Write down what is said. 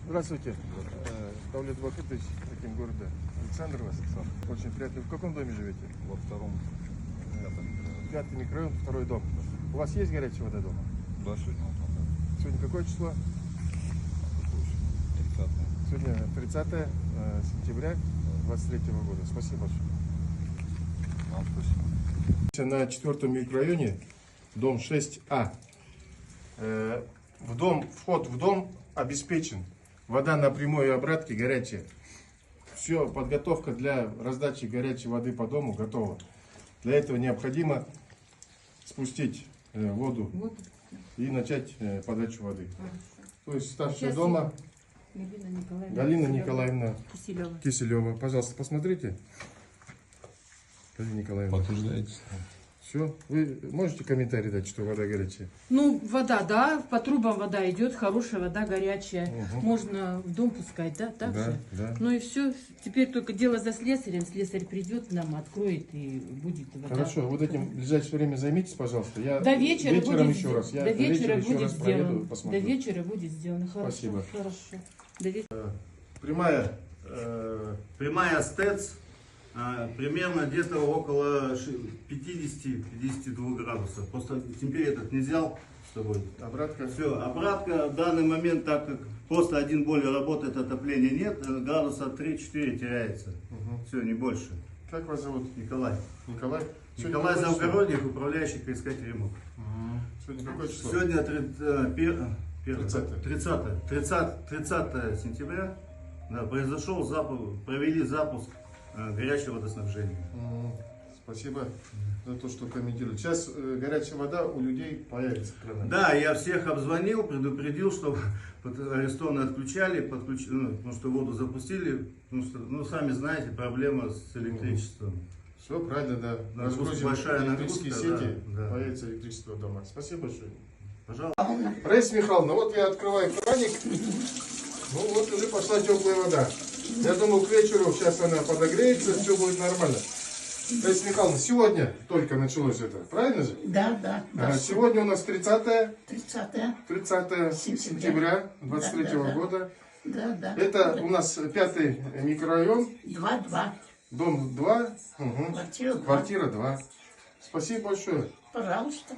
Здравствуйте. Давлет Бахытович, таким города. Александр вас. Очень приятно. В каком доме живете? Во втором. Пятый микрорайон, второй дом. У вас есть горячая вода дома? Да, сегодня утром. Сегодня какое число? 30. Сегодня 30 сентября 2023 года. Спасибо большое. Вам спасибо. На четвертом микрорайоне, дом 6А. Вход в дом обеспечен. Вода на прямой обратке горячая. Все, подготовка для раздачи горячей воды по дому готова. Для этого необходимо спустить воду и начать подачу воды. То есть старшая дома Галина Николаевна Киселева. Пожалуйста, посмотрите. Галина Николаевна. Подтверждаете? Все. Вы можете комментарий дать, что вода горячая? Ну, вода, да, по трубам вода идет, хорошая вода, горячая. Угу. Можно в дом пускать, да, так Да, же? да. Ну и все. Теперь только дело за слесарем. Слесарь придет нам, откроет и будет вода. Хорошо, вот этим в ближайшее время займитесь, пожалуйста. Я До вечера вечером будет, еще раз. Я до вечера еще будет раз проеду, сделано. До посмотрю. вечера будет сделано. Хорошо. Спасибо. Хорошо. До вечера. Прямая СТЭЦ примерно где-то около 50-52 градусов. Просто температур этот не взял с тобой. обратка. Все, обратка в данный момент, так как просто один бойлер работает, отопления нет, градуса 3-4 теряется. Все, не больше. Как вас зовут? Николай. Николай? Николай Завгородних, управляющий КСК Теремок. Сегодня какое число? Сегодня 30 сентября произошел провели запуск горячего водоснабжения. Спасибо за то, что комментируете. Сейчас горячая вода у людей появится. Да, я всех обзвонил, предупредил, что арестованные отключали, потому что воду запустили. Потому что, ну, сами знаете, проблема с электричеством. Все правильно, да. Разгрузим большая электрические нагрузка, сети, да. появится электричество дома. Спасибо большое. Пожалуйста. Раиса Михайловна, вот я открываю краник. Ну вот уже пошла теплая вода. Я думаю, к вечеру сейчас она подогреется, все будет нормально. Раиса Михайловна, сегодня только началось это, правильно же? Да. Сегодня у нас 30 30 сентября 2023 года. Да. Это у нас 5-й микрорайон, 2. дом 2, Квартира 2. квартира 2. Спасибо большое. Пожалуйста.